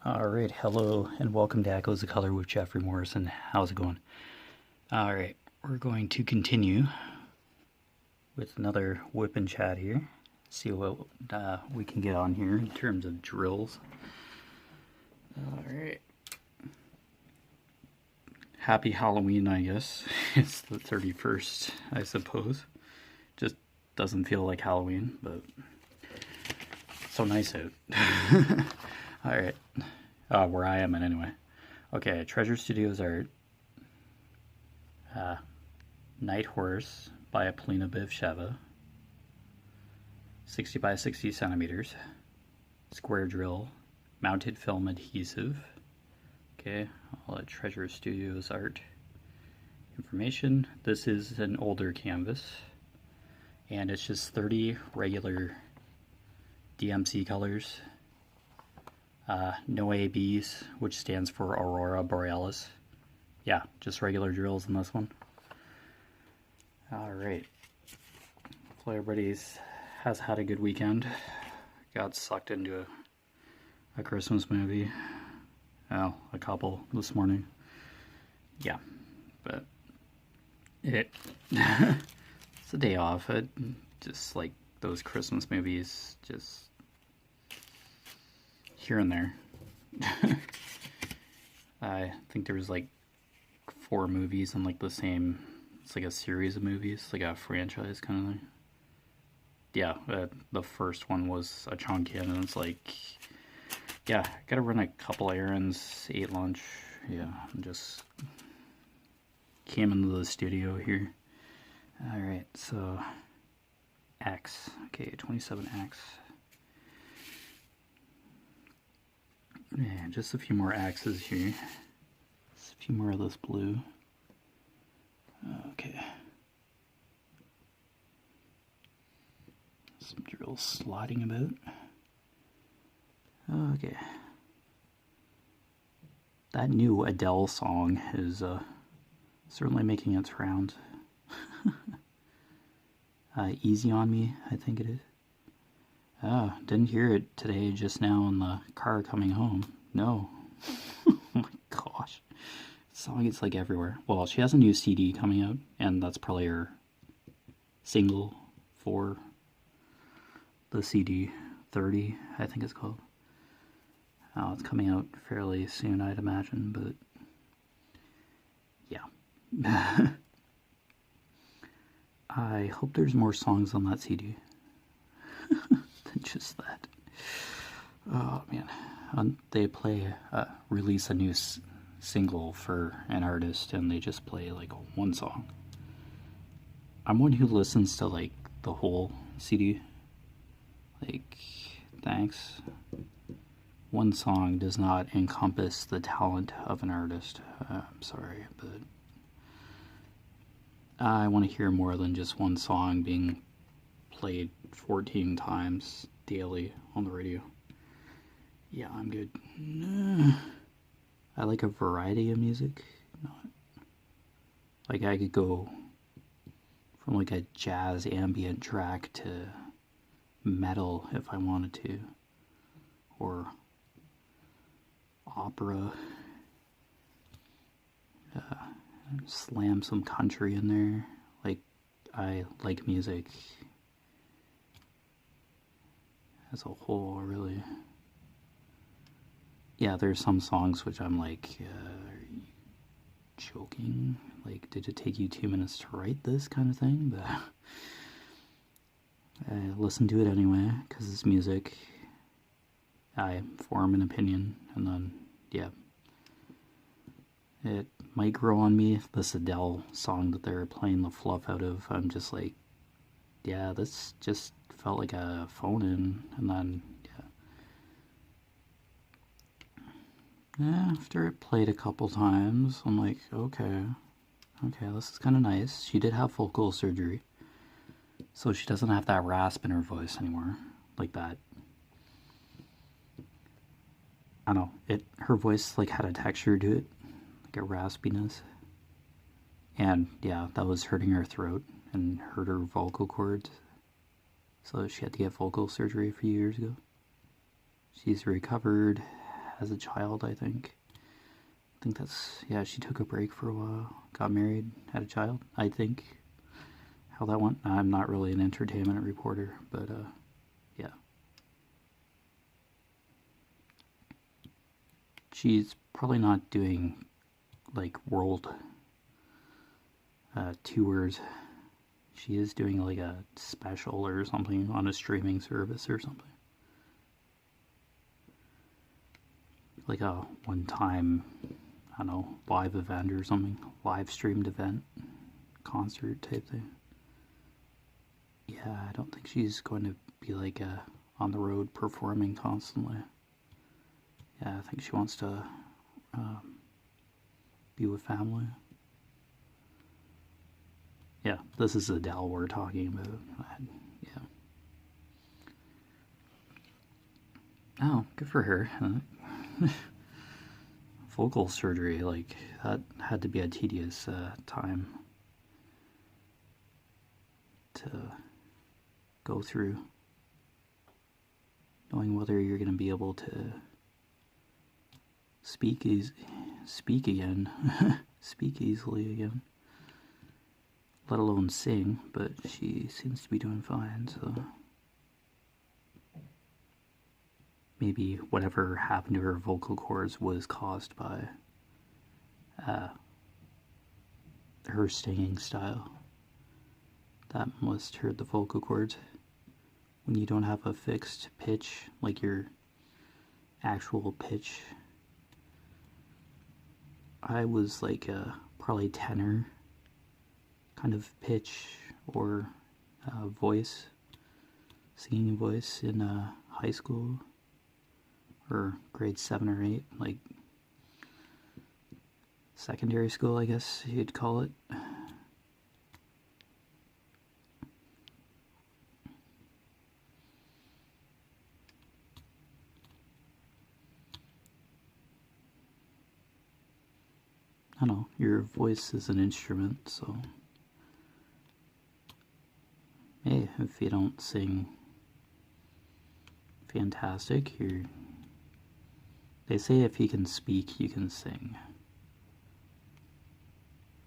Alright, hello and welcome to Echoes of Color with Jefferey Morrison. How's it going? Alright, we're going to continue with another WIP and chat here. See what we can get on here in terms of drills. Alright. Happy Halloween, I guess. It's the 31st, I suppose. Just doesn't feel like Halloween, but it's so nice out. Alright. Where I am at anyway. Okay, Treasure Studios art. Night Horse by Polina Bivsheva. 60 by 60 centimeters. Square drill. Mounted film adhesive. Okay, all at Treasure Studios art. Information. This is an older canvas. And it's just 30 regular DMC colors. No ABs, which stands for Aurora Borealis. Yeah, just regular drills in this one. Alright. Hopefully everybody has had a good weekend. Got sucked into a Christmas movie. Well, a couple this morning. Yeah, but it's a day off. It just like those Christmas movies, just here and there. I think there was like 4 movies in like the same, it's like a series of movies, like a franchise kind of thing. Yeah, the first one was a chunk in, and it's like, yeah, gotta run a couple errands, ate lunch, yeah, and just came into the studio here. Alright, so X, okay, 27X. Yeah, just a few more axes here. Just a few more of this blue. Okay. Some drills sliding about. Okay. That new Adele song is certainly making its rounds. Easy on Me, I think it is. Oh, didn't hear it today just now in the car coming home. No. Oh my gosh. The song is like everywhere. Well, she has a new CD coming out, and that's probably her single for the CD 30, I think it's called. Oh, it's coming out fairly soon, I'd imagine, but yeah. I hope there's more songs on that CD. Just that. Oh man, they release a new single for an artist, and they just play like one song. I'm one who listens to like the whole CD. Like, thanks. One song does not encompass the talent of an artist. I'm sorry, but I want to hear more than just one song being played 14 times daily on the radio. Yeah, I'm good. I like a variety of music. Like I could go from like a jazz ambient track to metal if I wanted to, or opera. Slam some country in there. Like, I like music as a whole, really. Yeah, there's some songs which I'm like, are you joking? Like, did it take you 2 minutes to write this kind of thing? But I listen to it anyway, because it's music. I form an opinion, and then, yeah. It might grow on me. This Adele song that they're playing the fluff out of, I'm just like, yeah, this just felt like a phone-in, and then, yeah, after it played a couple times, I'm like, okay, this is kind of nice. She did have vocal surgery, so she doesn't have that rasp in her voice anymore, like that. I don't know, her voice like had a texture to it, like a raspiness, and yeah, that was hurting her throat and hurt her vocal cords, so she had to get vocal surgery a few years ago. She's recovered, as a child, I think. I think that's, yeah, she took a break for a while, got married, had a child, I think. How that went, I'm not really an entertainment reporter, but yeah. She's probably not doing like world tours. She is doing like a special or something on a streaming service or something. Like a one-time, I don't know, live event or something. Live streamed event. Concert type thing. Yeah, I don't think she's going to be like on the road performing constantly. Yeah, I think she wants to be with family. Yeah, this is Adele we're talking about. Yeah. Oh, good for her. Vocal surgery, like, that had to be a tedious time to go through. Knowing whether you're going to be able to speak again, speak easily again, let alone sing, but she seems to be doing fine, so maybe whatever happened to her vocal cords was caused by her singing style. That must hurt the vocal cords when you don't have a fixed pitch, like your actual pitch. I was like probably tenor kind of pitch or voice, singing voice in high school or grade 7 or 8, like secondary school, I guess you'd call it. I don't know, your voice is an instrument, so hey, if you don't sing fantastic, they say if you can speak, you can sing.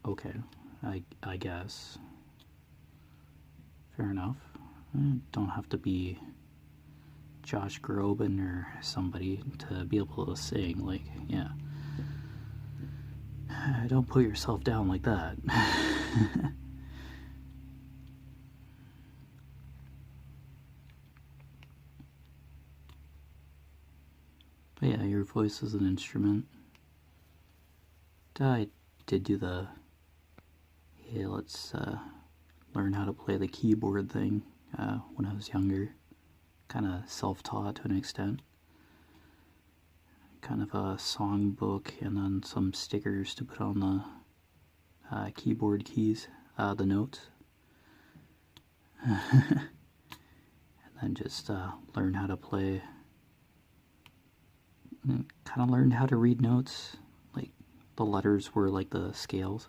Okay, I guess. Fair enough. Don't have to be Josh Groban or somebody to be able to sing, like, yeah. Don't put yourself down like that. But yeah, your voice is an instrument. I did do the, hey, let's learn how to play the keyboard thing when I was younger. Kind of self-taught to an extent. Kind of a songbook and then some stickers to put on the keyboard keys, the notes. And then just learn how to play. Kind of learned how to read notes. Like, the letters were like the scales.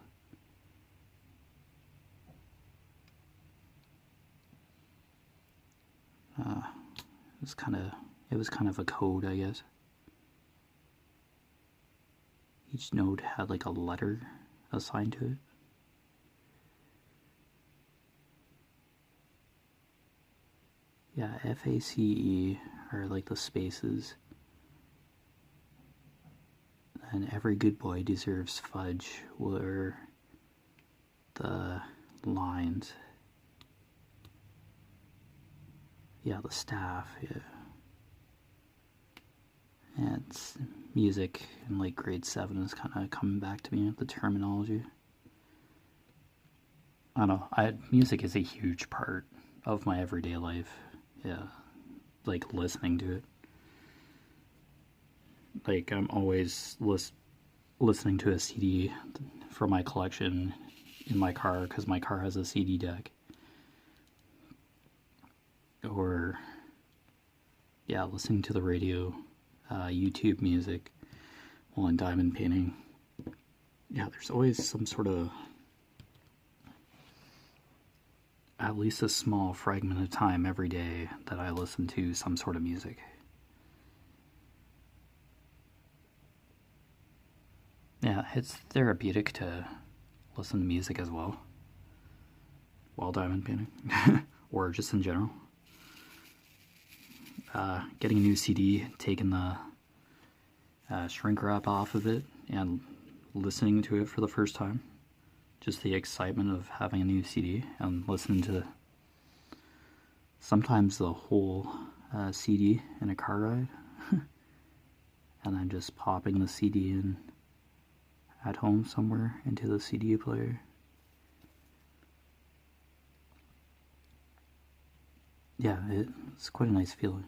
It was kind of a code, I guess. Each note had like a letter assigned to it. Yeah, FACE are like the spaces. And every good boy deserves fudge were the lines. Yeah, the staff, yeah. And it's music in like grade 7 is kind of coming back to me with the terminology. I don't know, music is a huge part of my everyday life. Yeah, like listening to it. Like, I'm always listening to a CD from my collection in my car because my car has a CD deck. Or, yeah, listening to the radio, YouTube music while I'm diamond painting. Yeah, there's always some sort of, at least a small fragment of time every day that I listen to some sort of music. it's therapeutic to listen to music as well while diamond painting, or just in general. Getting a new CD, taking the shrink wrap off of it, and listening to it for the first time. Just the excitement of having a new CD and listening to sometimes the whole CD in a car ride, and then just popping the CD in at home somewhere into the CD player. Yeah, it's quite a nice feeling.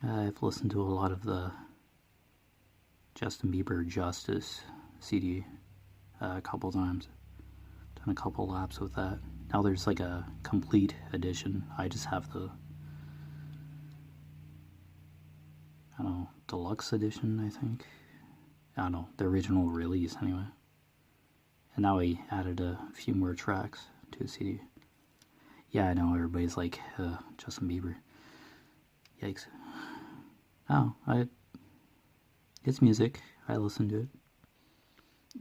I've listened to a lot of the Justin Bieber Justice CD a couple times. Done a couple laps with that. Now there's like a complete edition. I just have the, I don't know, deluxe edition, I think. I don't know, the original release anyway. And now he added a few more tracks to the CD. Yeah, I know, everybody's like, Justin Bieber. Yikes. Oh, it's music. I listen to it.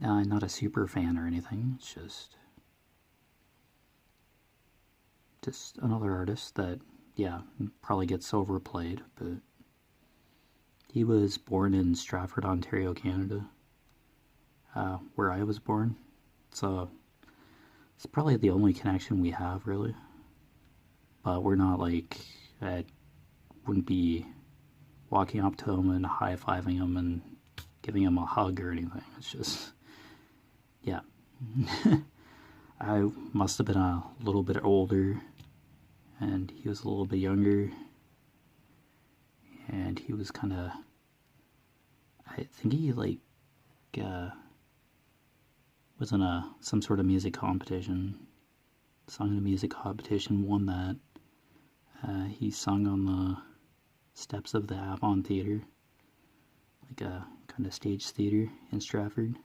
I'm not a super fan or anything. It's just another artist that, yeah, probably gets overplayed, but he was born in Stratford, Ontario, Canada, where I was born. So it's probably the only connection we have, really. But we're not like, I wouldn't be walking up to him and high-fiving him and giving him a hug or anything. It's just, yeah. I must have been a little bit older, and he was a little bit younger, and he was kind of, I think he like was in some sort of music competition, sung in a music competition, won that. He sung on the steps of the Avon Theatre, like a kind of stage theater in Stratford.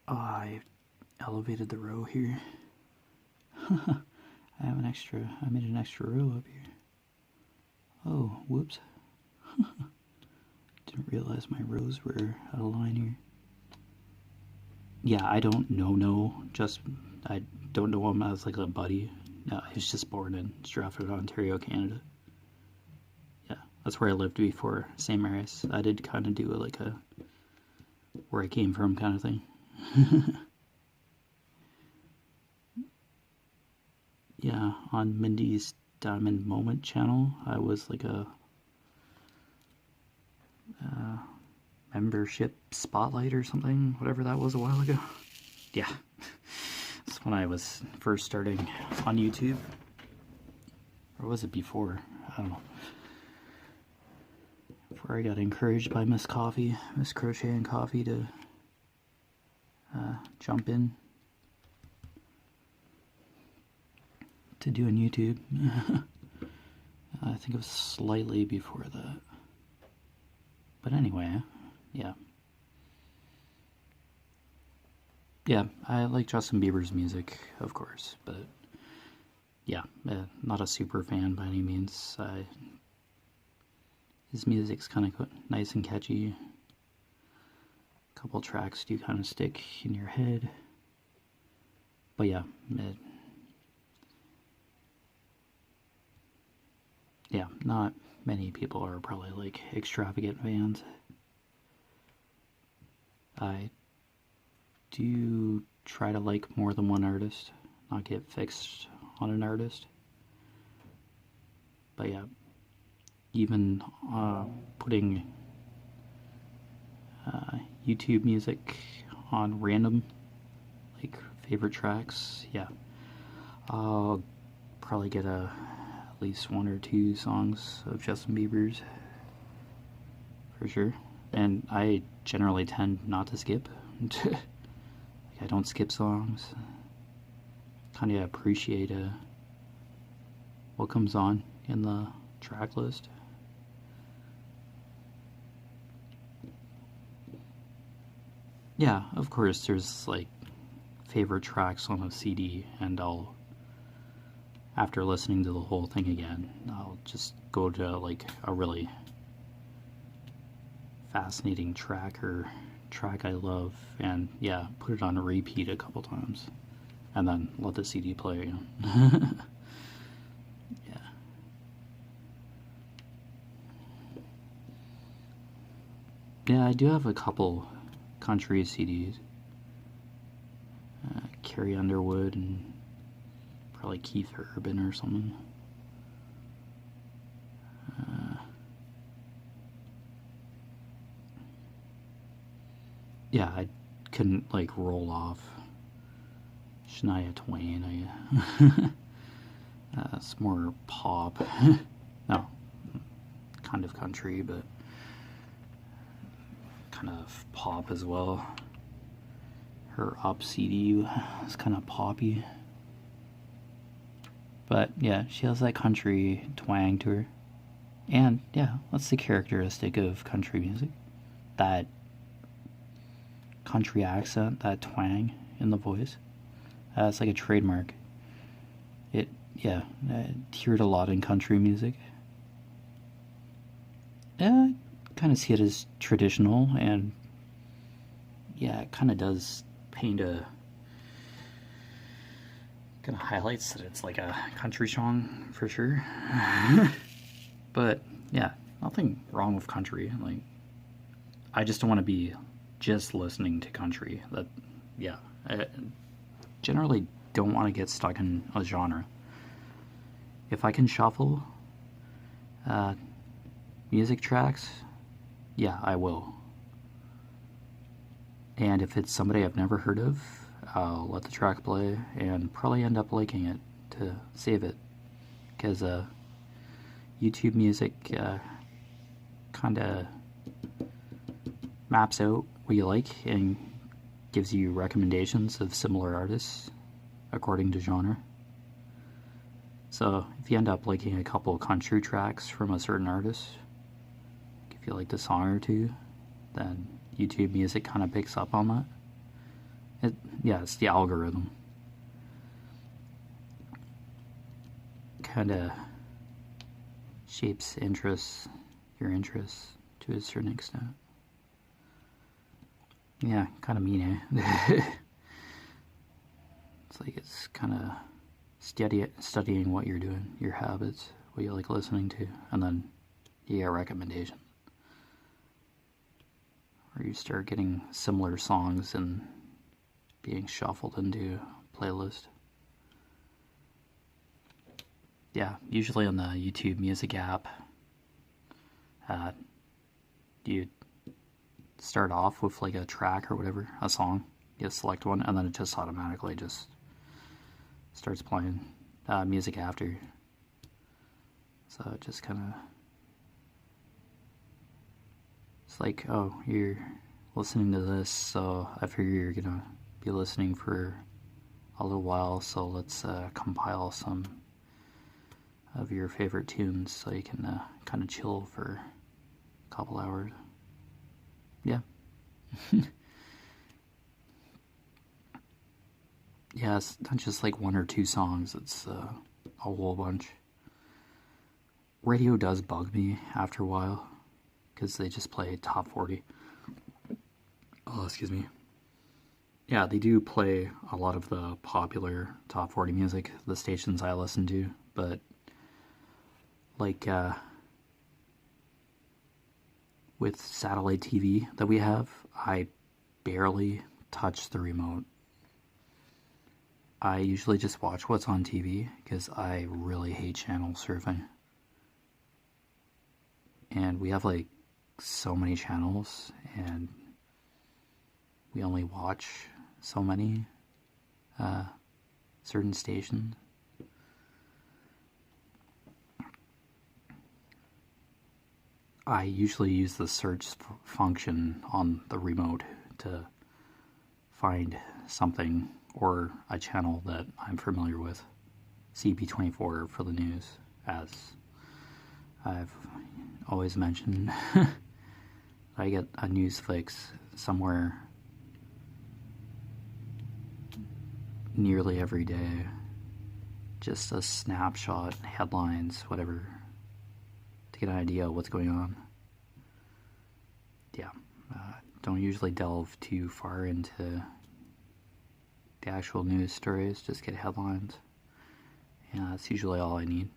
I elevated the row here. I made an extra row up here. Oh, whoops. Didn't realize my rows were out of line here. Yeah, I don't know, I don't know him as like a buddy. No, he was just born in Stratford, Ontario, Canada. Yeah, that's where I lived before St. Mary's. I did kind of do like a where I came from kind of thing. Yeah, on Mindy's Diamond Moment channel, I was like a membership spotlight or something, whatever that was a while ago. Yeah, that's when I was first starting on YouTube. Or was it before? I don't know. Before I got encouraged by Miss Crochet and Coffee to jump in to doing YouTube. I think it was slightly before that. But anyway, yeah. Yeah, I like Justin Bieber's music, of course, but yeah, not a super fan by any means. His music's kind of nice and catchy. A couple tracks do kind of stick in your head. But yeah, yeah, not many people are probably like extravagant fans. I do try to like more than one artist, not get fixed on an artist. But yeah, even putting YouTube music on random, like favorite tracks, yeah, I'll probably get at least one or two songs of Justin Bieber's, for sure. And I generally tend not to skip. I don't skip songs. Kind of appreciate what comes on in the track list. Yeah, of course, there's like favorite tracks on a CD, and I'll after listening to the whole thing again, I'll just go to like a really fascinating track or track I love, and yeah, put it on repeat a couple times, and then let the CD play again. Yeah. Yeah, I do have a couple country CDs. Carrie Underwood and probably Keith Urban or something. Yeah, I couldn't like roll off Shania Twain. It's more pop. No, kind of country, but kind of pop as well. Her Up CD is kind of poppy. But yeah, she has that country twang to her. And yeah, that's the characteristic of country music. That country accent, that twang in the voice. It's like a trademark. I hear it a lot in country music. I kind of see it as traditional, and yeah, it kind of does paint a kind of highlights that it's like a country song for sure. But yeah, nothing wrong with country. Like, I just don't want to be just listening to country. I generally don't want to get stuck in a genre. If I can shuffle music tracks, yeah, I will. And if it's somebody I've never heard of, I'll let the track play and probably end up liking it to save it. Because YouTube music kind of maps out what you like and gives you recommendations of similar artists according to genre. So if you end up liking a couple of country tracks from a certain artist, if you like the song or two, then YouTube music kind of picks up on that. It's the algorithm. Kind of shapes your interests to a certain extent. Yeah, kind of mean, eh? It's like it's kind of studying what you're doing, your habits, what you like listening to, and then you get a recommendation. Or you start getting similar songs and being shuffled into a playlist. Yeah, usually on the YouTube Music app, you start off with like a track or whatever, a song, you select one, and then it just automatically just starts playing music after. So it just kind of, it's like, oh, you're listening to this, so I figure you're gonna be listening for a little while, so let's compile some of your favorite tunes so you can kind of chill for a couple hours. Yeah. Yeah, it's not just like one or two songs, it's a whole bunch. Radio does bug me after a while, because they just play top 40. Oh, excuse me. Yeah, they do play a lot of the popular top 40 music, the stations I listen to, but like with satellite TV that we have, I barely touch the remote. I usually just watch what's on TV because I really hate channel surfing. And we have like so many channels, and we only watch so many certain stations. I usually use the search function on the remote to find something or a channel that I'm familiar with. CP24 for the news, as I've always mentioned. I get a news fix somewhere nearly every day. just a snapshot, headlines, whatever, to get an idea of what's going on. Yeah, don't usually delve too far into the actual news stories, just get headlines. Yeah, that's usually all I need.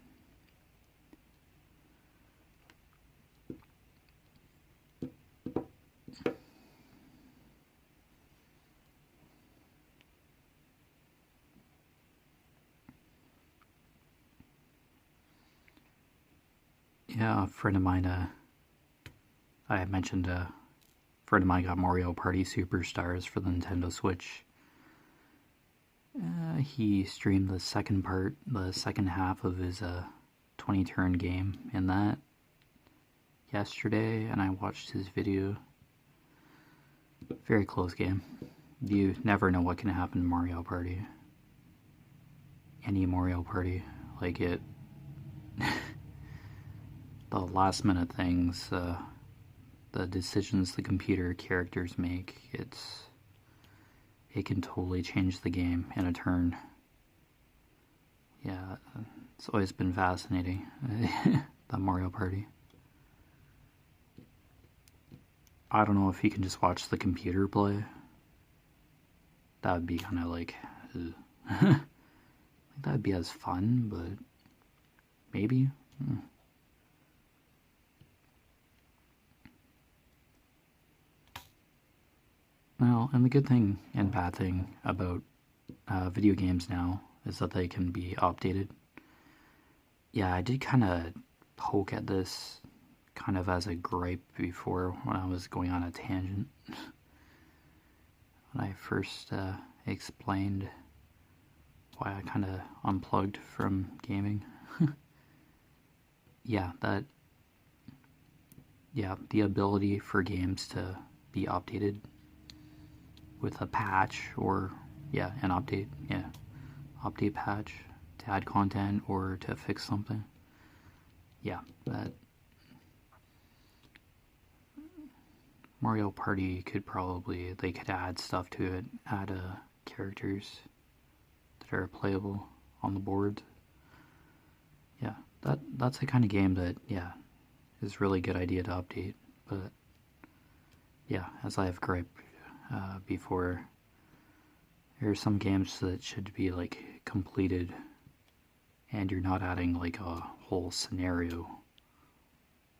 Yeah, a friend of mine, I mentioned a friend of mine got Mario Party Superstars for the Nintendo Switch. He streamed the second half of his 20-turn game in that yesterday, and I watched his video. Very close game. You never know what can happen in Mario Party. Any Mario Party, like it. The last minute things, the decisions the computer characters make, it can totally change the game in a turn. Yeah, it's always been fascinating, the Mario Party. I don't know if you can just watch the computer play. That would be kind of like, that would be as fun, but maybe. Well, and the good thing and bad thing about video games now is that they can be updated. Yeah, I did kind of poke at this kind of as a gripe before when I was going on a tangent. When I first explained why I kind of unplugged from gaming. Yeah, the ability for games to be updated with a patch or, an update, update patch to add content or to fix something. Yeah, that Mario Party could they could add stuff to it, add characters that are playable on the board. Yeah, that's the kind of game that, is really good idea to update. But, as I have griped before, there are some games that should be, like, completed, and you're not adding, like, a whole scenario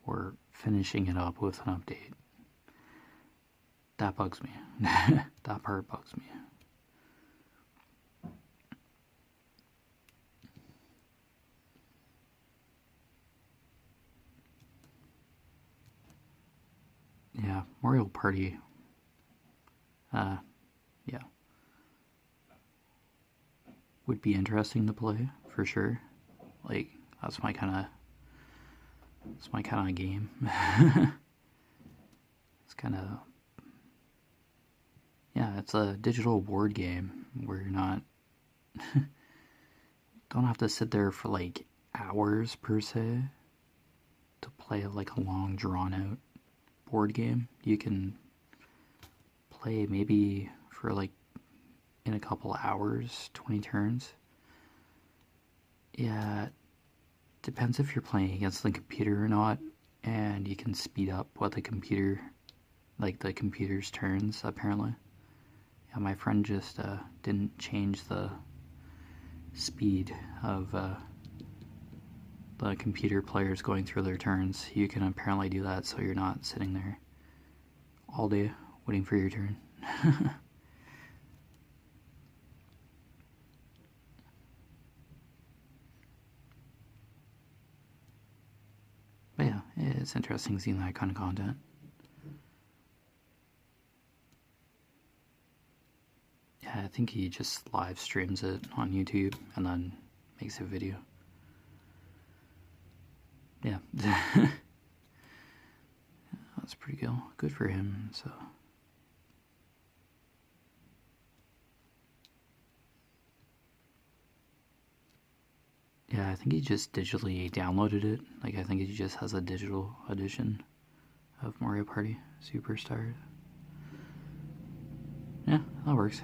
or finishing it up with an update. That bugs me. That part bugs me. Yeah, Mario Party. Would be interesting to play for sure. Like, that's my kind of game. It's kind of, it's a digital board game where you're not don't have to sit there for like hours per se to play like a long drawn out board game. You can play maybe for like in a couple hours, 20 turns. Yeah, depends if you're playing against the computer or not, and you can speed up what the computer's turns, apparently. Yeah, my friend just didn't change the speed of the computer players going through their turns. You can apparently do that so you're not sitting there all day waiting for your turn. But yeah, it's interesting seeing that kind of content. Yeah, I think he just live streams it on YouTube and then makes a video. Yeah. That's pretty cool. Good for him, so. Yeah, I think he just digitally downloaded it. Like, I think he just has a digital edition of Mario Party Superstars. Yeah, that works.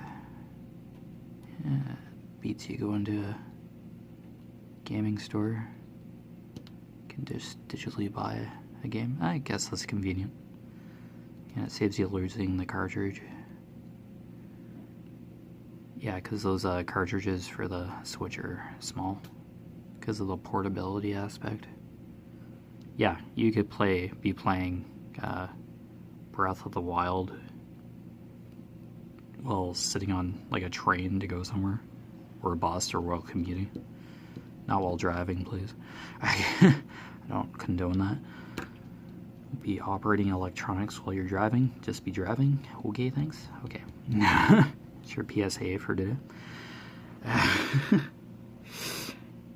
Yeah, beats you going to gaming store. You can just digitally buy a game. I guess that's convenient. And it saves you losing the cartridge. Yeah, because those cartridges for the Switch are small. Because of the portability aspect. Yeah, you could be playing Breath of the Wild while sitting on like a train to go somewhere. Or a bus or while commuting. Not while driving, please. I don't condone that. Be operating electronics while you're driving. Just be driving. Okay, thanks. Okay. It's your PSA for today.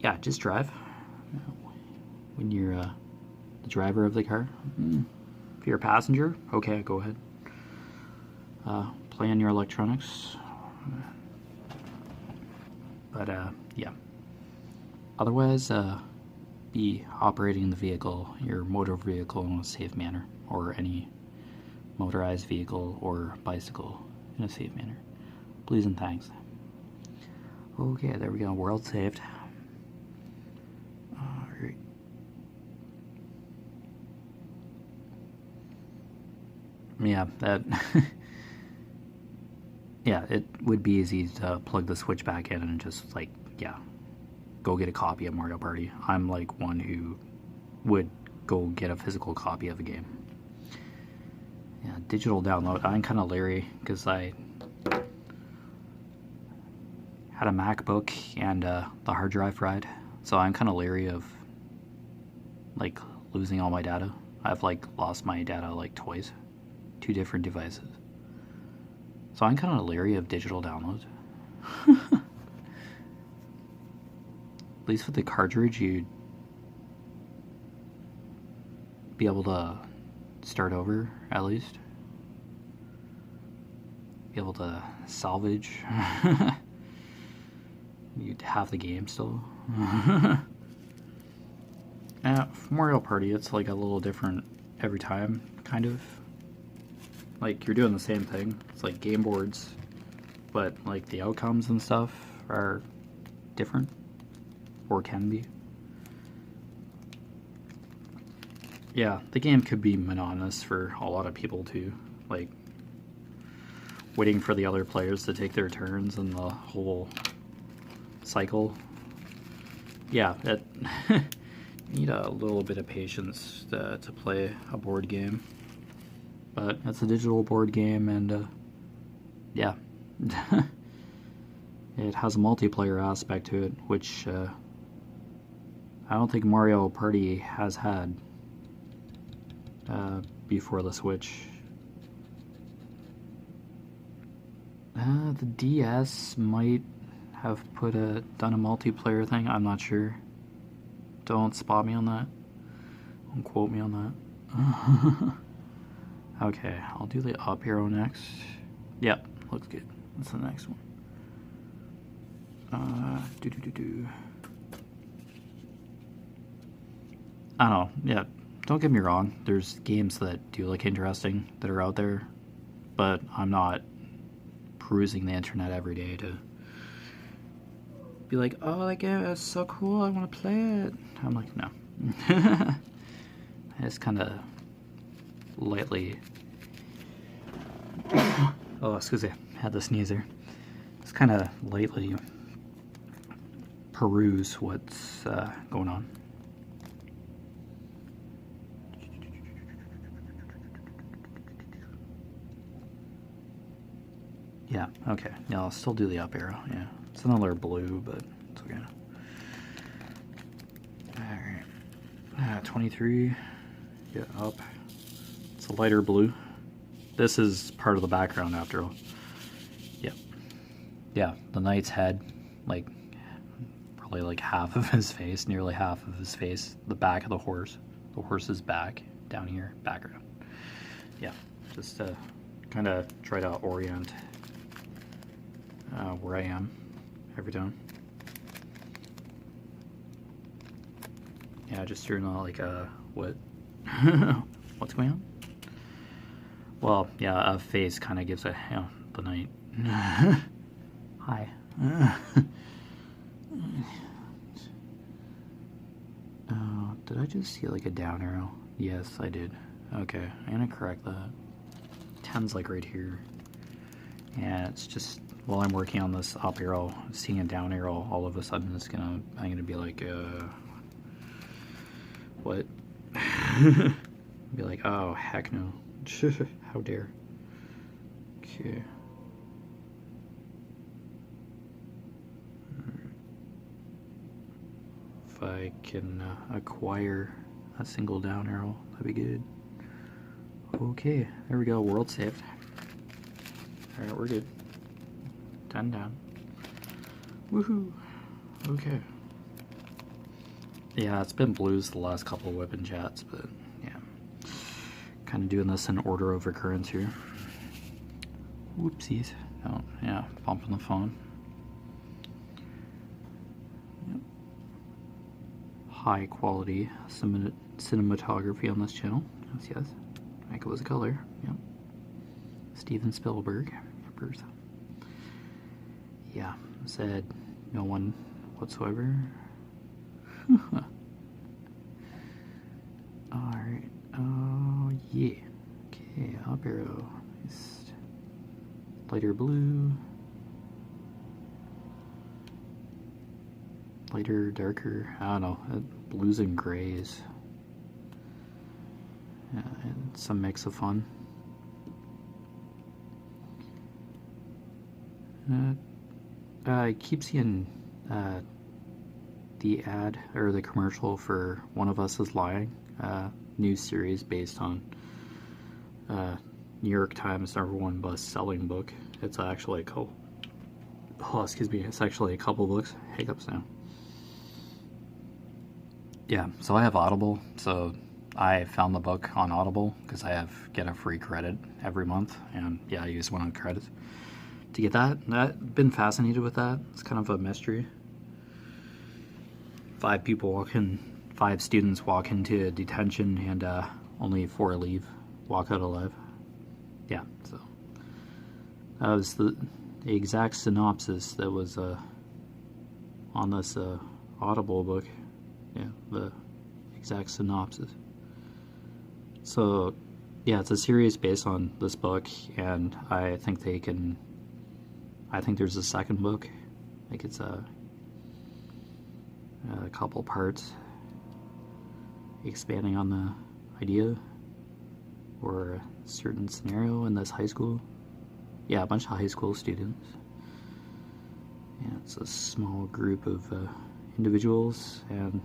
Yeah, just drive. When you're the driver of the car. If you're a passenger, okay, go ahead. Play on your electronics. But, yeah. Otherwise, be operating the vehicle, your motor vehicle, in a safe manner, or any motorized vehicle or bicycle in a safe manner. Please and thanks. Okay, there we go. World saved. Alright. Yeah, that... yeah, it would be easy to plug the Switch back in and just, like, yeah, go get a copy of Mario Party. I'm, like, one who would go get a physical copy of a game. Yeah, digital download. I'm kind of leery because I had a MacBook and the hard drive fried, so I'm kind of leery of, like, losing all my data. I've, like, lost my data, like, twice. 2 different devices. So I'm kind of leery of digital downloads. At least with the cartridge, you'd be able to start over, at least. Be able to salvage. You'd have the game still. Mario Party, it's like a little different every time, kind of. Like, you're doing the same thing. It's like game boards, but like the outcomes and stuff are different, or can be. Yeah, the game could be monotonous for a lot of people too, like waiting for the other players to take their turns and the whole cycle. Yeah, it need a little bit of patience to play a board game. But it's a digital board game, and yeah, it has a multiplayer aspect to it, which I don't think Mario Party has had before the Switch. The DS might have done a multiplayer thing. I'm not sure. Don't spot me on that. Don't quote me on that. Okay, I'll do the up arrow next. Yep, looks good. That's the next one. I don't know. Yeah, don't get me wrong. There's games that do look interesting that are out there, but I'm not perusing the internet every day to be like, oh, that game is so cool, I want to play it. I'm like, no. I just kind of lightly oh, excuse me, had the sneezer. Just kind of lightly peruse what's going on. Yeah, okay. Yeah, I'll still do the up arrow. Yeah, it's another blue, but it's okay. Alright. 23. Yeah, up. It's a lighter blue. This is part of the background after all. Yep. Yeah, the knight's head, like, probably like half of his face, nearly half of his face. The back of the horse's back, down here, background. Yeah, just to kind of try to orient where I am every time. Yeah, just doing like what? What's going on? Well, yeah, a face kind of gives the night. Hi. Did I just see like a down arrow? Yes, I did. Okay, I'm gonna correct that. 10's like right here. And it's just, while I'm working on this up arrow, seeing a down arrow, all of a sudden I'm gonna be like, what? Be like, oh, heck no. How dare. Okay. If I can acquire a single down arrow, that'd be good. Okay, there we go, world saved. Alright, we're good. 10 down. Woohoo! Okay. Yeah, it's been blues the last couple of whipping chats, but yeah. Kind of doing this in order of occurrence here. Whoopsies. Oh, yeah, bumping the phone. Yep. High quality cinematography on this channel. Yes. Like it was a color. Yep. Steven Spielberg. Yeah, said no one whatsoever. Alright, oh yeah. Okay, up arrow. Nice. Lighter blue. Lighter, darker, I don't know, blues and grays. Yeah, and some mix of fun. I keep seeing the ad or the commercial for One of Us is Lying, new series based on New York Times #1 best-selling book. It's actually a couple. Oh, excuse me. It's actually a couple books. Hiccups now. Yeah, so I have Audible, so I found the book on Audible because I get a free credit every month, and yeah, I use one of the credits to get that. I've been fascinated with that. It's kind of a mystery. 5 students walk into detention, and only 4 leave, walk out alive. Yeah, so that was the exact synopsis that was on this Audible book. Yeah, the exact synopsis. So, yeah, it's a series based on this book, and I think there's a second book. I think it's a couple parts expanding on the idea or a certain scenario in this high school. Yeah, a bunch of high school students. Yeah, it's a small group of individuals, and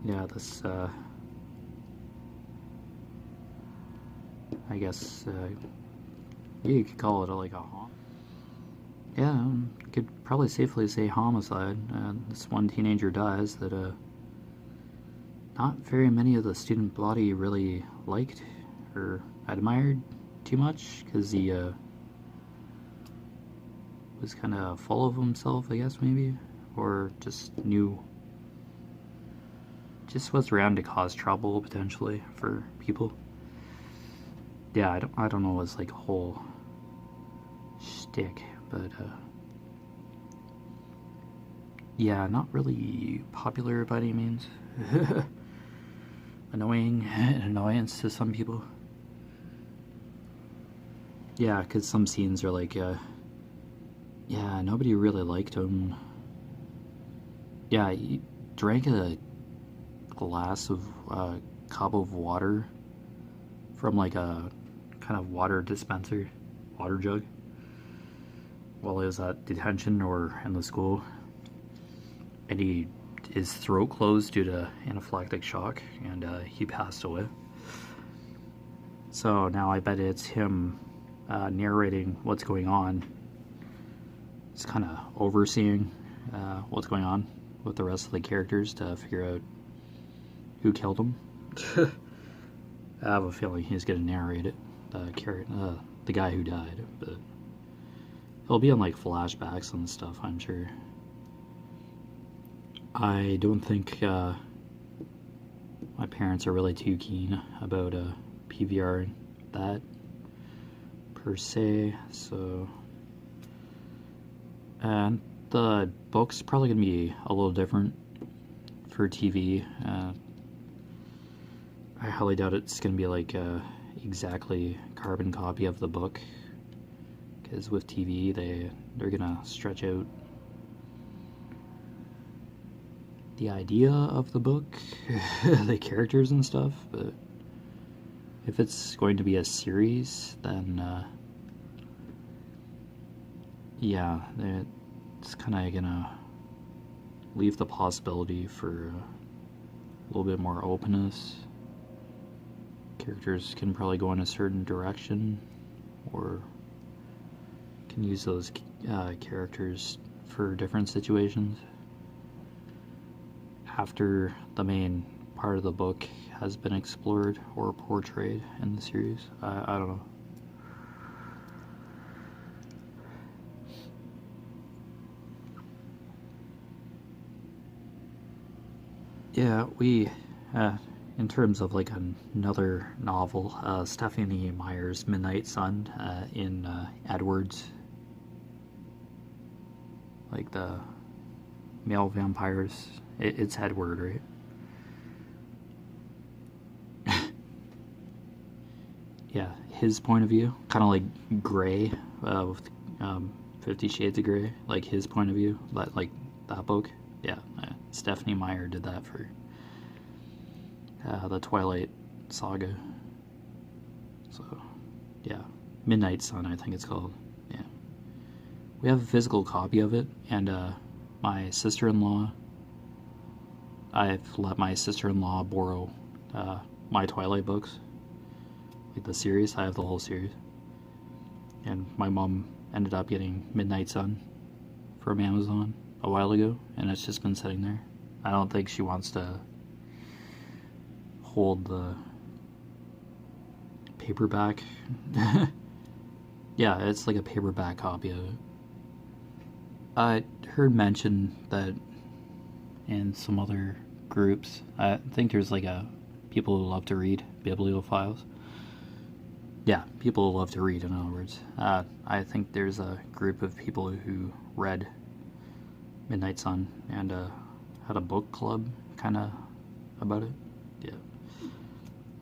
yeah, this I guess you could call it like a yeah, you could probably safely say homicide. This one teenager dies that not very many of the student body really liked or admired too much, because he was kind of full of himself, I guess, maybe, or just was around to cause trouble potentially for people. Yeah, I don't know his like whole shtick, but yeah, not really popular by any means. Annoyance to some people. Yeah, because some scenes are like, yeah, nobody really liked him. Yeah, he drank a glass of cup of water from like a kind of water dispenser, water jug, while he was at detention or in the school, and his throat closed due to anaphylactic shock, and he passed away. So now I bet it's him narrating what's going on. He's kind of overseeing what's going on with the rest of the characters to figure out who killed him. I have a feeling he's going to narrate it, the guy who died, but he'll be in like flashbacks and stuff, I'm sure. I don't think my parents are really too keen about PVRing that per se, so, and the book's probably going to be a little different for TV. I highly doubt it's going to be like exactly carbon copy of the book, because with TV they're going to stretch out the idea of the book, the characters and stuff, but if it's going to be a series, then yeah, it's kind of gonna leave the possibility for a little bit more openness. Characters can probably go in a certain direction, or can use those characters for different situations after the main part of the book has been explored or portrayed in the series. I don't know. Yeah, we, in terms of like another novel, Stephanie Meyer's Midnight Sun in Edwards, like the male vampires, it's Edward, right? Yeah, his point of view, kind of like Grey, with 50 Shades of Grey, like his point of view, like that book. Yeah, Stephanie Meyer did that for the Twilight Saga. So, yeah, Midnight Sun, I think it's called. Yeah, we have a physical copy of it, and my sister-in-law, I've let my sister-in-law borrow my Twilight books, like the series. I have the whole series, and my mom ended up getting Midnight Sun from Amazon a while ago, and it's just been sitting there. I don't think she wants to hold the paperback. Yeah, it's like a paperback copy of it. I heard mention that in some other groups, I think there's like people who love to read, bibliophiles. Yeah, people who love to read, in other words. I think there's a group of people who read Midnight Sun and had a book club kind of about it.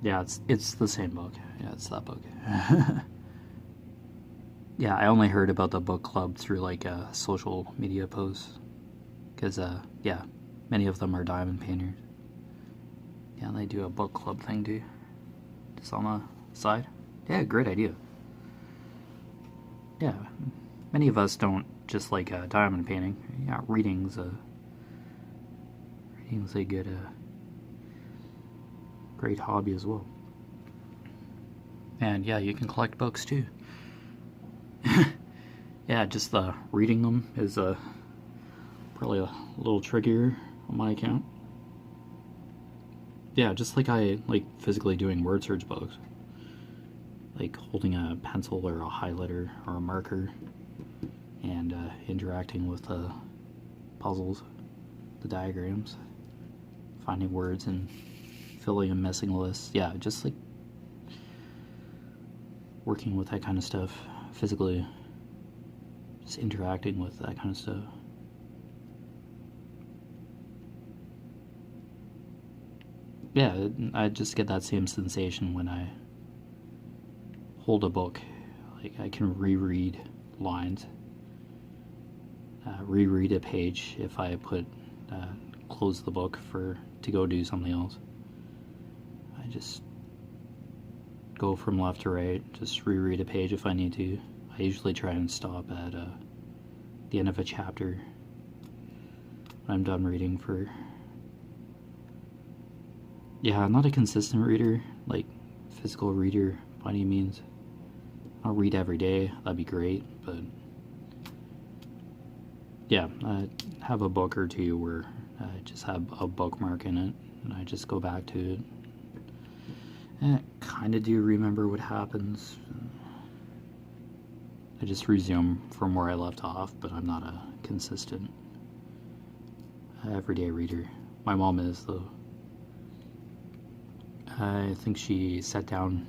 Yeah, it's the same book. Yeah, it's that book. Yeah, I only heard about the book club through like social media posts, because yeah, many of them are diamond painters. Yeah, they do a book club thing too, just on the side. Yeah, great idea. Yeah, many of us don't just like diamond painting. Yeah, reading's a good great hobby as well. And yeah, you can collect books too. Yeah, just reading them is probably a little trickier on my account. Yeah, just like I like physically doing word search books, like holding a pencil or a highlighter or a marker and interacting with the puzzles, the diagrams, finding words and filling in missing lists. Yeah, just like working with that kind of stuff physically, just interacting with that kind of stuff. Yeah, I just get that same sensation when I hold a book. Like I can reread lines, reread a page if I close the book to go do something else. I just go from left to right, just reread a page if I need to. I usually try and stop at the end of a chapter when I'm done reading for... Yeah, I'm not a consistent reader, like physical reader by any means. I'll read every day, that'd be great, but yeah, I have a book or two where I just have a bookmark in it, and I just go back to it. And I kind of do remember what happens. I just resume from where I left off, but I'm not a consistent everyday reader. My mom is, though. I think she sat down,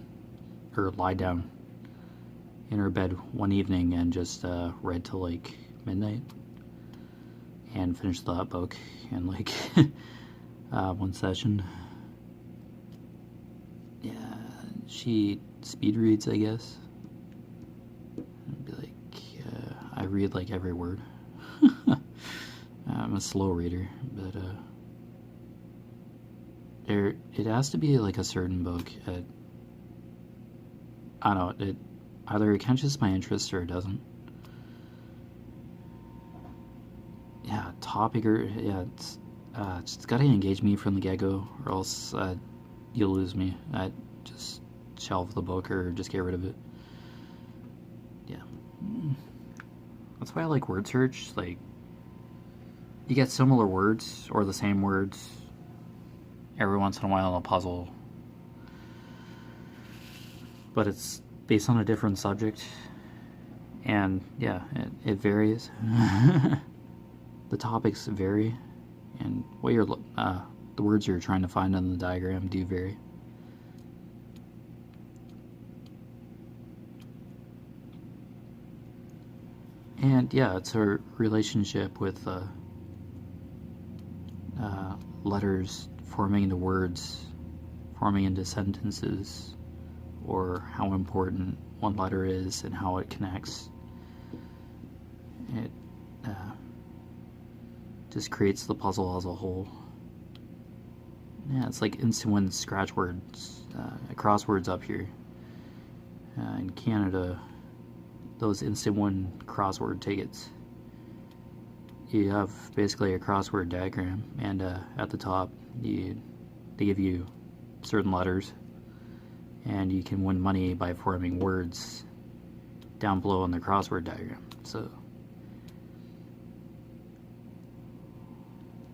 or lied down in her bed one evening and just read till like midnight and finished that book in like one session. Yeah, she speed reads, I guess. I'd be like, I read like every word. I'm a slow reader, but it has to be like a certain book. I don't know, it either it catches my interest or it doesn't. Yeah, topic or yeah, it's got to engage me from the get-go, or else you'll lose me. I just shelve the book or just get rid of it. Yeah, that's why I like word search. Like, you get similar words or the same words every once in a while in a puzzle, but it's based on a different subject, and yeah, it varies. The topics vary, and what you're the words you're trying to find on the diagram do vary. And yeah, it's a relationship with letters forming into words, forming into sentences, or how important one letter is and how it connects. It just creates the puzzle as a whole. Yeah, it's like instant win scratch words, crosswords up here. In Canada, those instant win crossword tickets. You have basically a crossword diagram, and at the top, they give you certain letters, and you can win money by forming words down below in the crossword diagram. So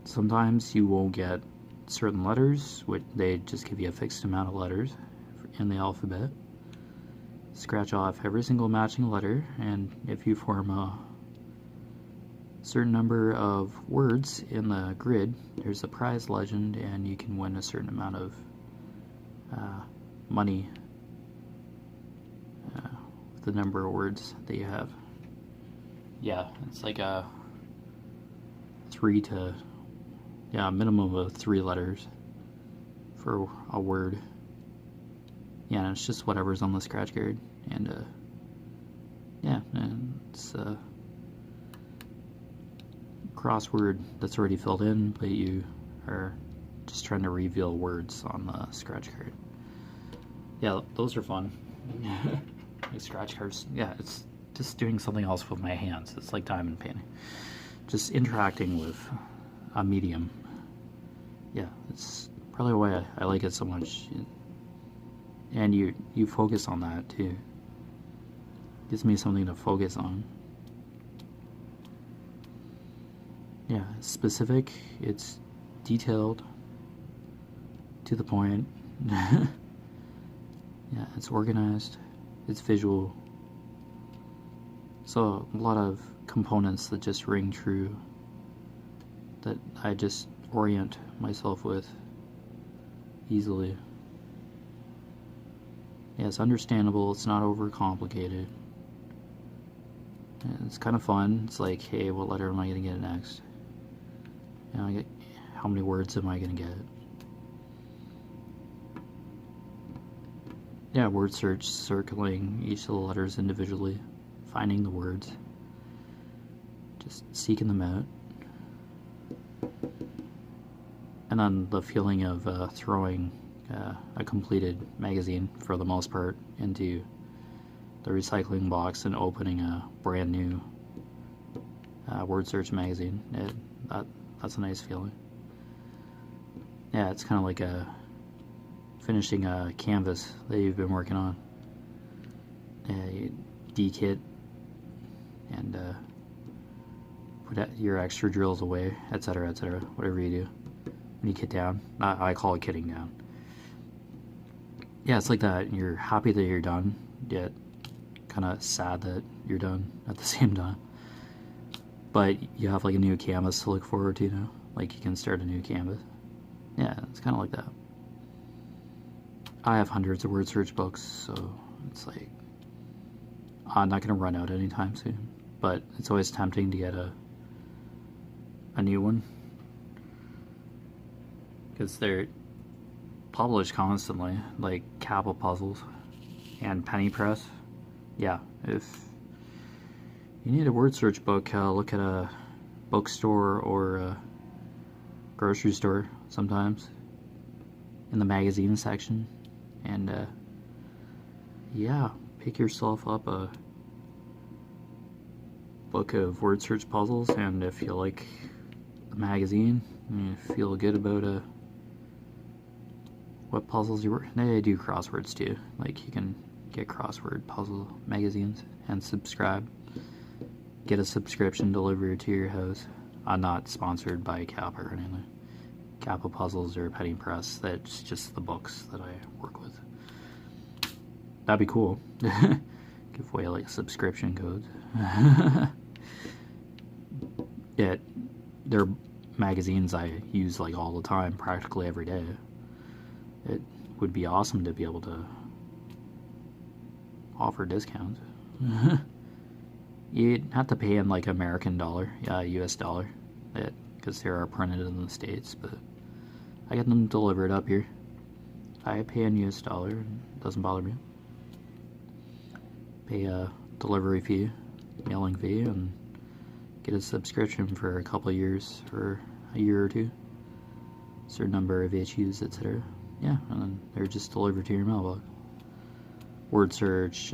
sometimes you won't get certain letters, which they just give you a fixed amount of letters in the alphabet. Scratch off every single matching letter, and if you form a certain number of words in the grid, there's a prize legend, and you can win a certain amount of money with the number of words that you have. Yeah, it's like a minimum of 3 letters for a word. Yeah, and it's just whatever's on the scratch card, and yeah, and it's crossword that's already filled in, but you are just trying to reveal words on the scratch card. Yeah, those are fun. Like scratch cards. Yeah, it's just doing something else with my hands. It's like diamond painting. Just interacting with a medium. Yeah, it's probably why I like it so much. And you focus on that too. Gives me something to focus on. Yeah, specific, it's detailed, to the point. Yeah, it's organized, it's visual. So a lot of components that just ring true, that I just orient myself with easily. Yeah, it's understandable, it's not overcomplicated. And it's kind of fun. It's like, hey, what letter am I going to get next? You know, how many words am I going to get? Yeah, word search, circling each of the letters individually, finding the words, just seeking them out. And then the feeling of throwing a completed magazine, for the most part, into the recycling box and opening a brand new word search magazine. That's a nice feeling. Yeah, it's kind of like finishing a canvas that you've been working on. You de-kit and put your extra drills away, etc., etc., whatever you do when you kit down. I call it kitting down. Yeah, it's like that. You're happy that you're done, yet kind of sad that you're done at the same time. But you have like a new canvas to look forward to now. Like you can start a new canvas. Yeah, it's kind of like that. I have hundreds of word search books, so it's like I'm not going to run out anytime soon. But it's always tempting to get a new one. because they're published constantly, like Kappa puzzles and Penny Press. Yeah, if you need a word search book, look at a bookstore or a grocery store sometimes in the magazine section, and yeah, pick yourself up a book of word search puzzles, and if you like the magazine and you feel good about what puzzles you work. They do crosswords too. Like you can get crossword puzzle magazines and subscribe. Get a subscription delivered to your house. I'm not sponsored by Kappa or anything. Kappa Puzzles or Penny Press. That's just the books that I work with. That'd be cool. Give away like subscription codes. Yeah, they're magazines I use like all the time, practically every day. It would be awesome to be able to offer discounts. You'd have to pay in like American dollar, US dollar, because they are printed in the States, but I get them delivered up here. I pay in US dollar, it doesn't bother me. Pay a delivery fee, mailing fee, and get a subscription for a couple of years, or a year or two. Certain number of issues, etc. Yeah, and then they're just delivered to your mailbox. Word search,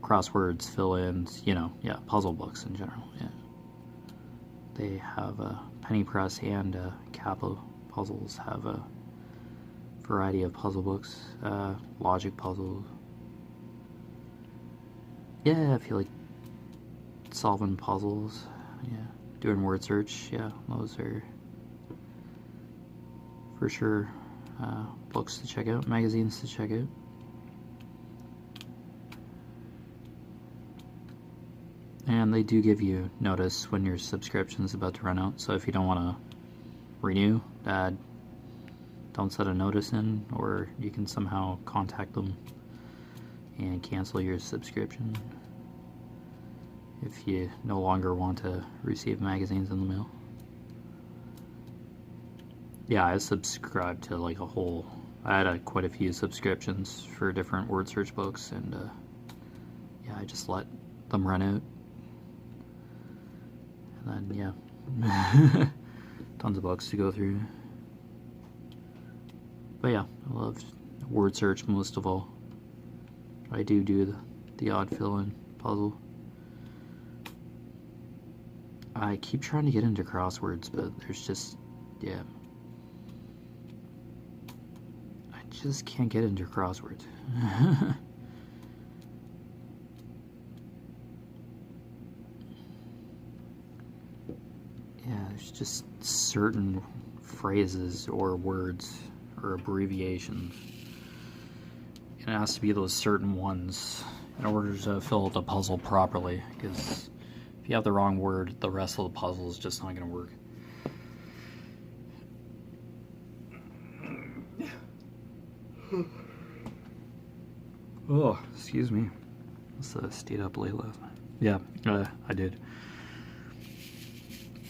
crosswords, fill-ins, yeah, puzzle books in general, yeah. They have a Penny Press and Kappa Puzzles have a variety of puzzle books, logic puzzles. Yeah, if you like solving puzzles, yeah, doing word search, yeah, those are for sure books to check out, magazines to check out. And they do give you notice when your subscription is about to run out, so if you don't want to renew, don't set a notice in, or you can somehow contact them and cancel your subscription if you no longer want to receive magazines in the mail. Yeah, I subscribed to like I had quite a few subscriptions for different word search books, and yeah, I just let them run out. And then, yeah, tons of books to go through. But yeah, I love word search most of all. I do the odd fill-in puzzle. I keep trying to get into crosswords, but there's just, yeah. I just can't get into crosswords. Yeah, there's just certain phrases or words or abbreviations. And it has to be those certain ones in order to fill the puzzle properly, because if you have the wrong word, the rest of the puzzle is just not going to work. Oh, excuse me. I stayed up late last night. Yeah, I did.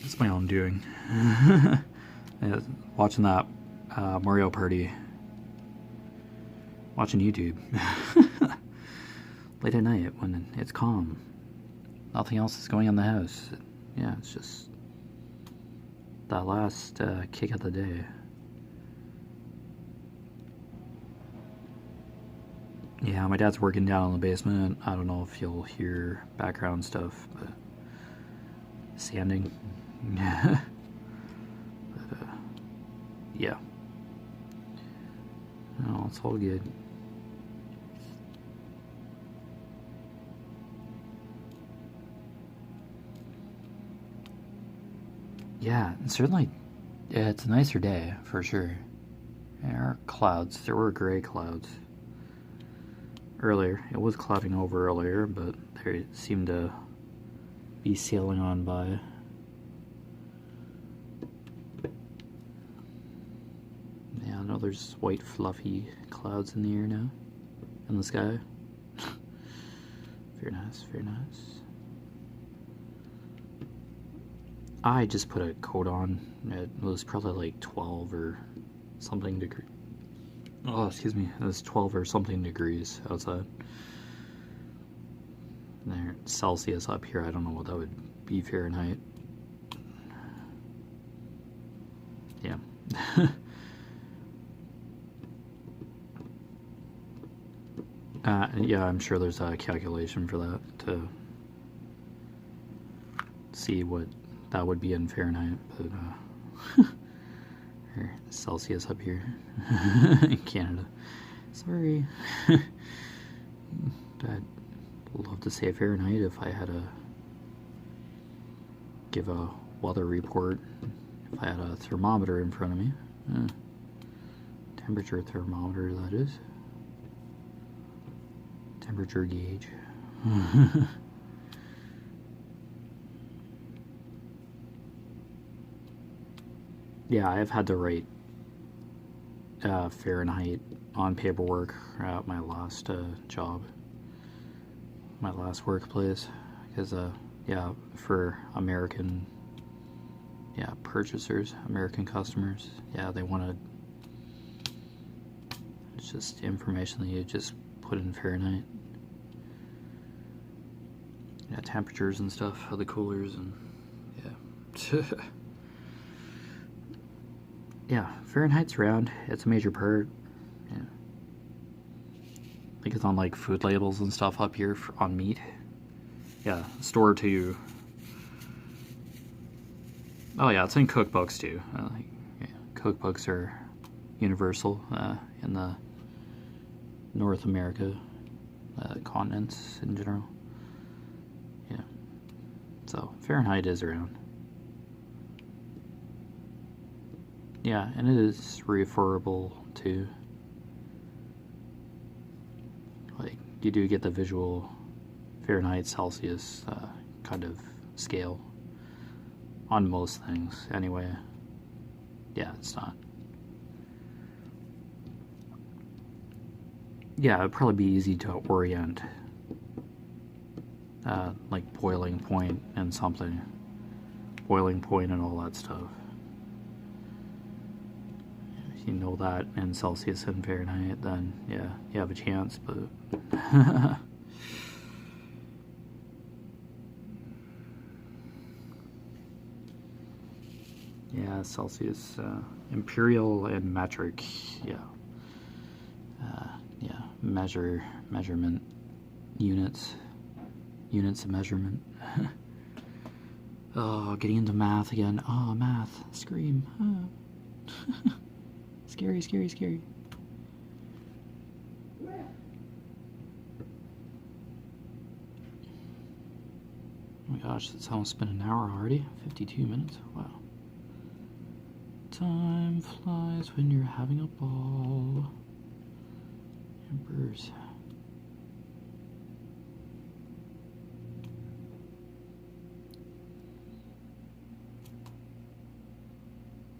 It's my own doing. Yeah, watching that Mario Party. Watching YouTube. Late at night when it's calm. Nothing else is going on in the house. Yeah, it's just that last kick of the day. Yeah, my dad's working down in the basement. I don't know if you'll hear background stuff, but sanding. But yeah. No, it's all good. Yeah, and certainly, yeah, it's a nicer day for sure. There are clouds. There were gray clouds earlier. It was clouding over earlier, but they seemed to be sailing on by. Yeah, I know there's white fluffy clouds in the air now, in the sky. Very nice, very nice. I just put a coat on. It was probably like 12 or something degree. Oh, excuse me. It was 12 or something degrees outside. There, Celsius up here. I don't know what that would be Fahrenheit. Yeah. Yeah, I'm sure there's a calculation for that to see what that would be in Fahrenheit, but or Celsius up here in Canada. Sorry. I'd love to say Fahrenheit if I had to give a weather report. If I had a thermometer in front of me. Temperature thermometer, that is. Temperature gauge. Yeah, I've had to write Fahrenheit on paperwork at my last job, my last workplace, because yeah, for American purchasers, American customers, yeah, they wanted, it's just information that you just put in Fahrenheit. Yeah, temperatures and stuff of the coolers, and yeah. Yeah, Fahrenheit's around. It's a major part. Yeah. I think it's on like food labels and stuff up here on meat. Yeah, store to. Oh yeah, it's in cookbooks too. Yeah, cookbooks are universal in the North America continents in general. Yeah, so Fahrenheit is around. Yeah, and it is referable to, like, you do get the visual Fahrenheit Celsius kind of scale on most things anyway. Yeah, it's not. Yeah, it'd probably be easy to orient, like boiling point and something, boiling point and all that stuff. You know that in Celsius and Fahrenheit, then yeah, you have a chance, but yeah, Celsius, imperial and metric, yeah, yeah, measurement units of measurement. Oh, getting into math again. Oh, math, scream. Scary, scary, scary. Oh my gosh, it's almost been an hour already. 52 minutes. Wow. Time flies when you're having a ball. Emperors.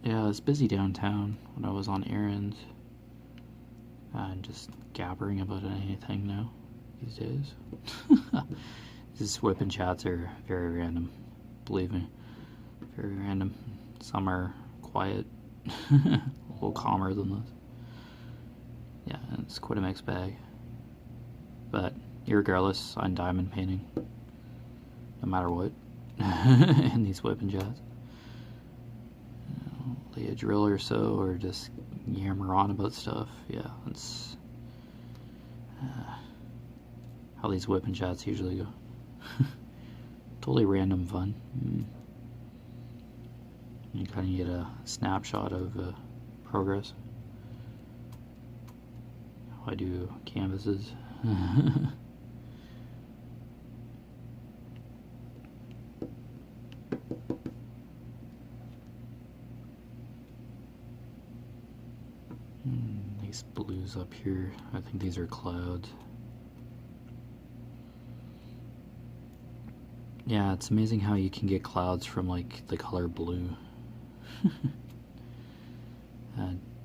Yeah, I was busy downtown when I was on errands and just gabbering about anything now these days. These WIP and chats are very random, believe me, very random. Some are quiet, a little calmer than this. Yeah, it's quite a mixed bag. But irregardless, I'm diamond painting, no matter what, in these WIP and chats. A drill or so, or just yammer on about stuff. Yeah, that's how these WIP and chats usually go. Totally random fun. You kind of get a snapshot of progress. How I do canvases. These blues up here, I think these are clouds. Yeah, it's amazing how you can get clouds from like the color blue.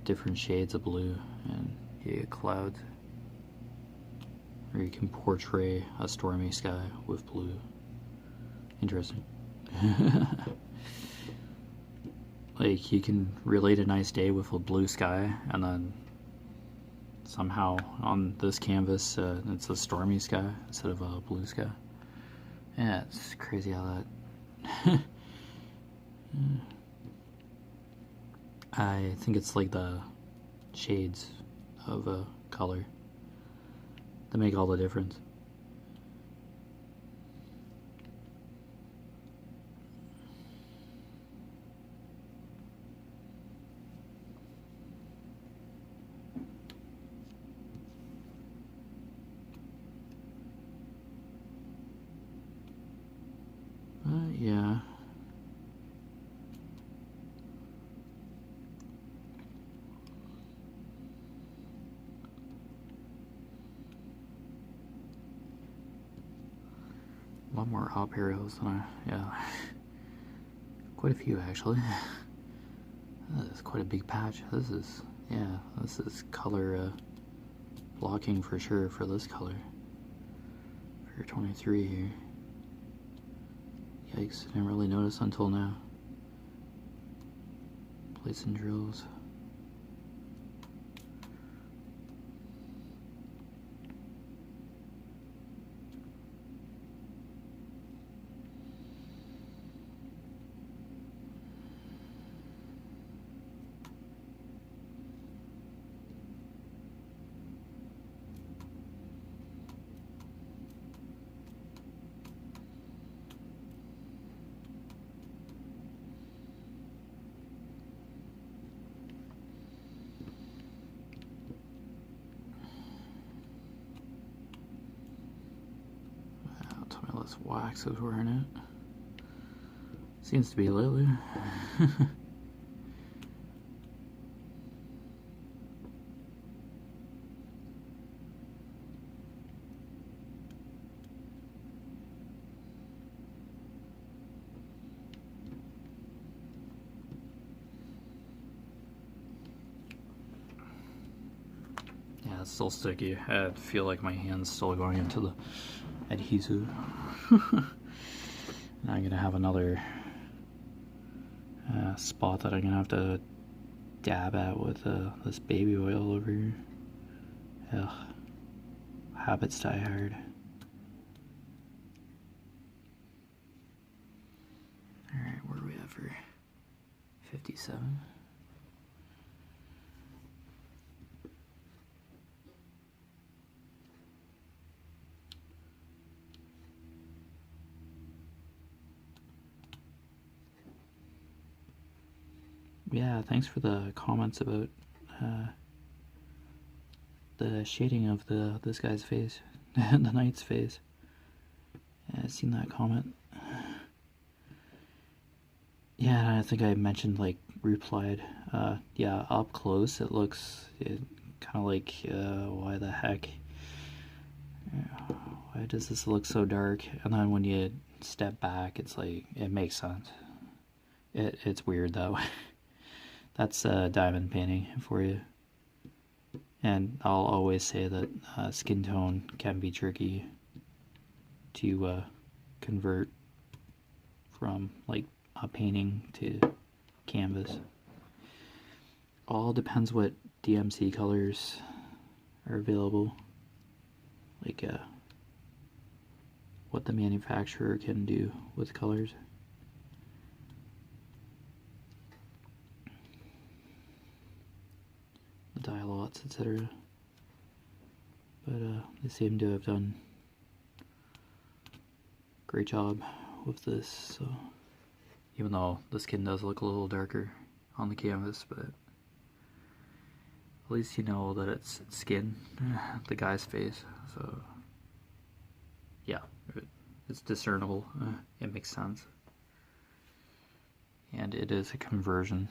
Different shades of blue, and you get clouds. Or you can portray a stormy sky with blue. Interesting. Like, you can relate a nice day with a blue sky, and then somehow on this canvas, it's a stormy sky instead of a blue sky. Yeah, it's crazy how that... I think it's like the shades of a color that make all the difference. Yeah. A lot more op arrows than yeah. Quite a few, actually. This is quite a big patch. This is color blocking for sure for this color. For 23 here. Yikes, I didn't really notice until now. Plates and drills. This wax is wearing it. Seems to be lately. Yeah, it's still sticky. I feel like my hand's still going into the adhesive. Now I'm gonna have another spot that I'm gonna have to dab at with this baby oil over here. Ugh. Habits die hard. Alright, where are we at for 57? Yeah, thanks for the comments about the shading of this guy's face, the knight's face. Yeah, I've seen that comment. Yeah, I think I mentioned, like, replied. Yeah, up close it looks kind of like, why the heck? Why does this look so dark? And then when you step back, it's like, it makes sense. It's weird though. That's diamond painting for you. And I'll always say that skin tone can be tricky to convert from, like, a painting to canvas. All depends what DMC colors are available. Like, what the manufacturer can do with colors. Dye lots, etc. But they seem to have done a great job with this, so even though the skin does look a little darker on the canvas, but at least you know that it's skin, the guy's face, so yeah, it's discernible, it makes sense, and it is a conversion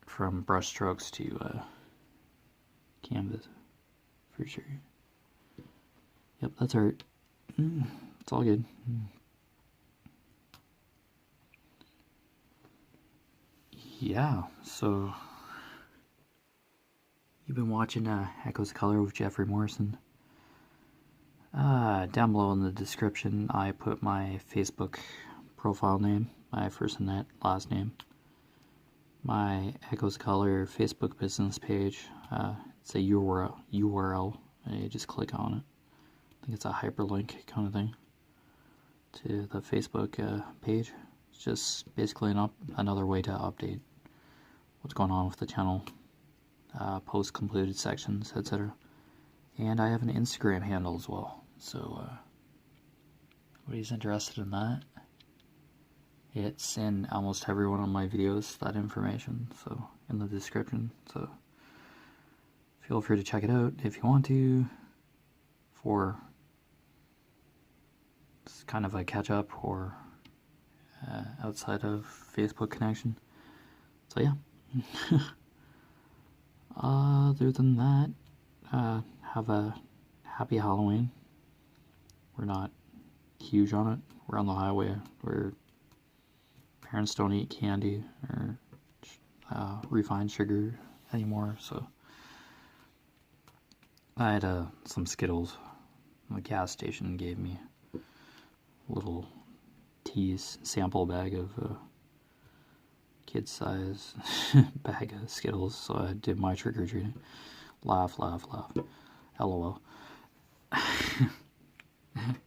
from brush strokes to canvas, for sure. Yep, that's art. It's all good. Yeah, so you've been watching Echoes of Color with Jeffery Morrison. Down below in the description, I put my Facebook profile name, my first and last name, my Echoes Color Facebook business page. It's a URL. You just click on it. I think it's a hyperlink kind of thing to the Facebook page. It's just basically another way to update what's going on with the channel, post completed sections, etc. And I have an Instagram handle as well. So, anybody's interested in that? It's in almost every one of my videos, that information, so in the description. So feel free to check it out if you want to, for it's kind of a catch up or outside of Facebook connection. So yeah. Other than that, have a happy Halloween. We're not huge on it. We're on the highway where parents don't eat candy or refined sugar anymore, so I had some Skittles. The gas station gave me a little tease sample bag of kid size bag of Skittles, so I did my trick or treating. Laugh, laugh, laugh. LOL.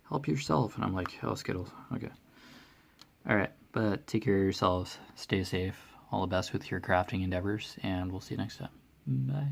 Help yourself. And I'm like, oh, Skittles. Okay. Alright, but take care of yourselves. Stay safe. All the best with your crafting endeavors, and we'll see you next time. Bye.